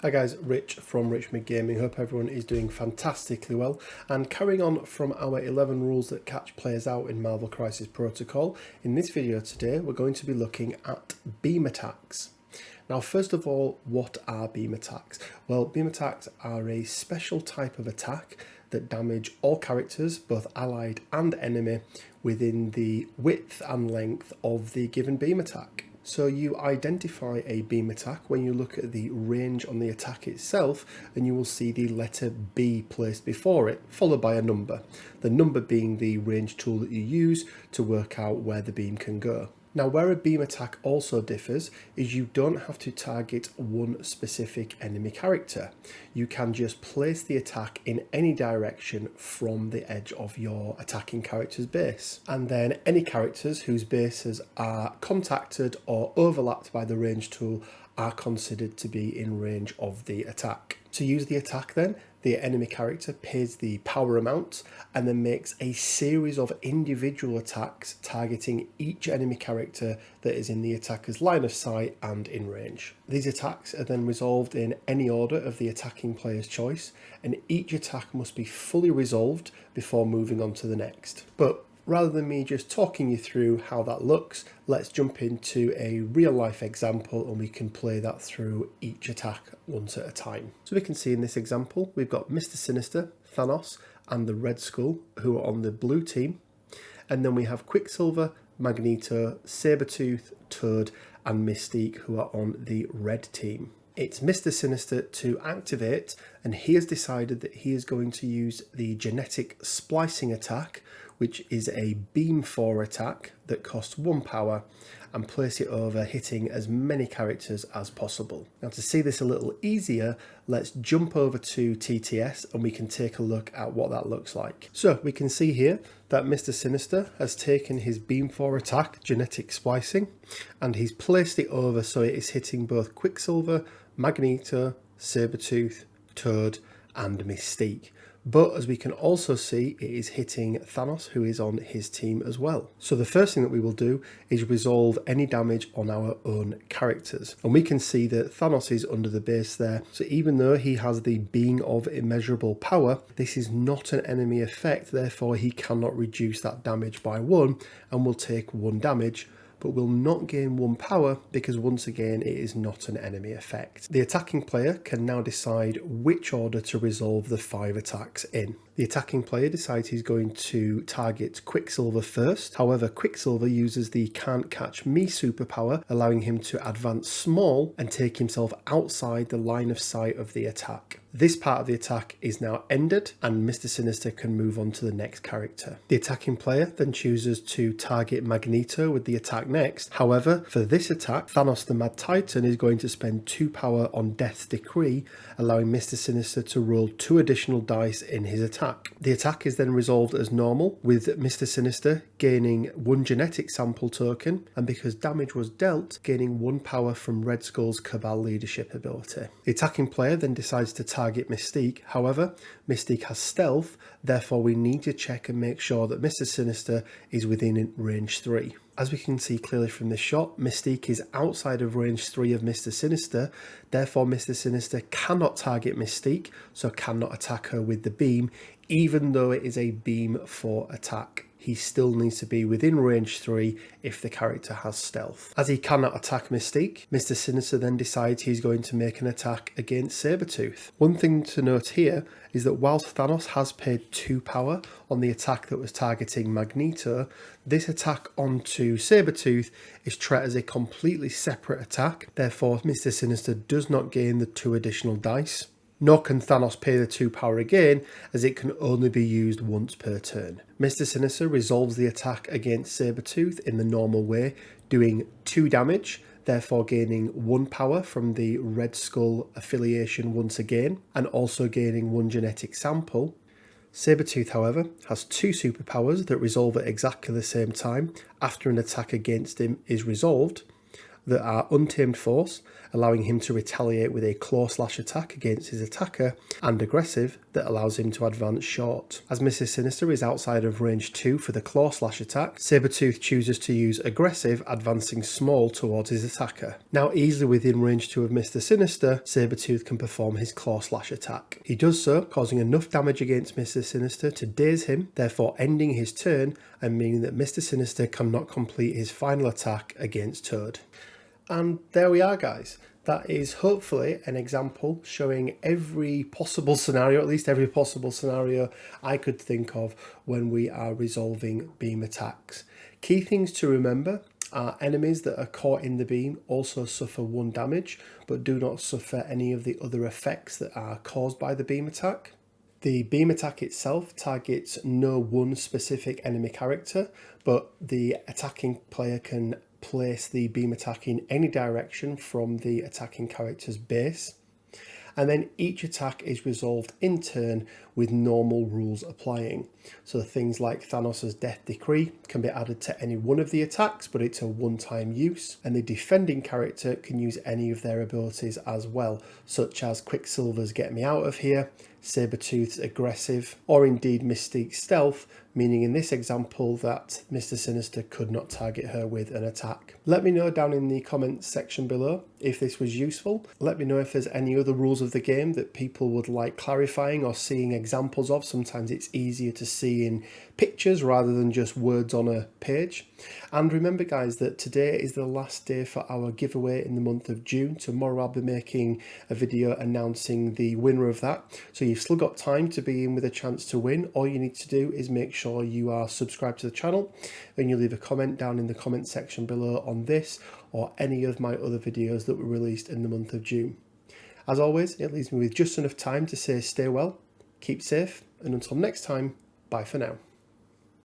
Hi guys, Rich from Richmond Gaming. Hope everyone is doing fantastically well. And carrying on from our 11 rules that catch players out in Marvel Crisis Protocol, in this video today we're going to be looking at beam attacks. Now first of all, what are beam attacks? Well, beam attacks are a special type of attack that damage all characters, both allied and enemy, within the width and length of the given beam attack. So you identify a beam attack when you look at the range on the attack itself, and you will see the letter B placed before it, followed by a number. The number being the range tool that you use to work out where the beam can go. Now, where a beam attack also differs is you don't have to target one specific enemy character. You can just place the attack in any direction from the edge of your attacking character's base. And then any characters whose bases are contacted or overlapped by the range tool are considered to be in range of the attack. To use the attack then, the enemy character pays the power amount and then makes a series of individual attacks targeting each enemy character that is in the attacker's line of sight and in range. These attacks are then resolved in any order of the attacking player's choice, and each attack must be fully resolved before moving on to the next. But rather than me just talking you through how that looks, let's jump into a real life example and we can play that through each attack once at a time. So we can see in this example, we've got Mr Sinister, Thanos and the Red Skull who are on the blue team. And then we have Quicksilver, Magneto, Sabertooth, Toad and Mystique who are on the red team. It's Mr Sinister to activate, and he has decided that he is going to use the genetic splicing attack, which is a beam 4 attack that costs 1 power, and place it over hitting as many characters as possible. Now to see this a little easier, let's jump over to TTS and we can take a look at what that looks like. So we can see here that Mr Sinister has taken his beam 4 attack, genetic splicing, and he's placed it over so it is hitting both Quicksilver, Magneto, Sabertooth, Toad and Mystique. But as we can also see, it is hitting Thanos, who is on his team as well. So the first thing that we will do is resolve any damage on our own characters. And we can see that Thanos is under the base there. So even though he has the being of immeasurable power, this is not an enemy effect. Therefore, he cannot reduce that damage by 1 and will take 1 damage, but will not gain 1 power because once again it is not an enemy effect. The attacking player can now decide which order to resolve the 5 attacks in. The attacking player decides he's going to target Quicksilver first. However, Quicksilver uses the Can't Catch Me superpower, allowing him to advance small and take himself outside the line of sight of the attack. This part of the attack is now ended and Mr Sinister can move on to the next character. The attacking player then chooses to target Magneto with the attack next. However, for this attack, Thanos the Mad Titan is going to spend 2 power on Death's Decree, allowing Mr Sinister to roll 2 additional dice in his attack. The attack is then resolved as normal, with Mr Sinister gaining 1 genetic sample token, and because damage was dealt, gaining 1 power from Red Skull's Cabal leadership ability. The attacking player then decides to target Mystique. However, Mystique has stealth, therefore we need to check and make sure that Mr Sinister is within range 3. As we can see clearly from this shot, Mystique is outside of range 3 of Mr Sinister, therefore Mr Sinister cannot target Mystique, so cannot attack her with the beam, even though it is a beam 4 attack. He still needs to be within range 3 if the character has stealth. As he cannot attack Mystique, Mr Sinister then decides he's going to make an attack against Sabertooth. One thing to note here is that whilst Thanos has paid 2 power on the attack that was targeting Magneto, this attack onto Sabertooth is treated as a completely separate attack. Therefore, Mr Sinister does not gain the 2 additional dice. Nor can Thanos pay the 2 power again, as it can only be used once per turn. Mr Sinister resolves the attack against Sabertooth in the normal way, doing 2 damage, therefore gaining 1 power from the Red Skull affiliation once again, and also gaining 1 genetic sample. Sabertooth, however, has 2 superpowers that resolve at exactly the same time after an attack against him is resolved, that are Untamed Force allowing him to retaliate with a claw slash attack against his attacker, and aggressive that allows him to advance short. As Mr Sinister is outside of range 2 for the claw slash attack, Sabertooth chooses to use aggressive, advancing small towards his attacker. Now easily within range 2 of Mr Sinister, Sabertooth can perform his claw slash attack. He does so, causing enough damage against Mr Sinister to daze him, therefore ending his turn and meaning that Mr Sinister cannot complete his final attack against Toad. And there we are, guys. That is hopefully an example showing every possible scenario, at least every possible scenario I could think of when we are resolving beam attacks. Key things to remember are enemies that are caught in the beam also suffer 1 damage, but do not suffer any of the other effects that are caused by the beam attack. The beam attack itself targets no one specific enemy character, but the attacking player can place the beam attack in any direction from the attacking character's base. And then each attack is resolved in turn with normal rules applying. So things like Thanos' Death Decree can be added to any one of the attacks, but it's a one-time use. And the defending character can use any of their abilities as well, such as Quicksilver's Get Me Out of Here, Sabertooth's Aggressive, or indeed Mystique's Stealth, meaning in this example that Mr Sinister could not target her with an attack. Let me know down in the comments section below if this was useful. Let me know if there's any other rules of the game that people would like clarifying or seeing examples of. Sometimes it's easier to see in pictures rather than just words on a page. And remember, guys, that today is the last day for our giveaway in the month of June. Tomorrow I'll be making a video announcing the winner of that. So you've still got time to be in with a chance to win. All you need to do is make sure you are subscribed to the channel and you leave a comment down in the comment section below on this or any of my other videos that were released in the month of June. As always, it leaves me with just enough time to say stay well, keep safe, and until next time, bye for now.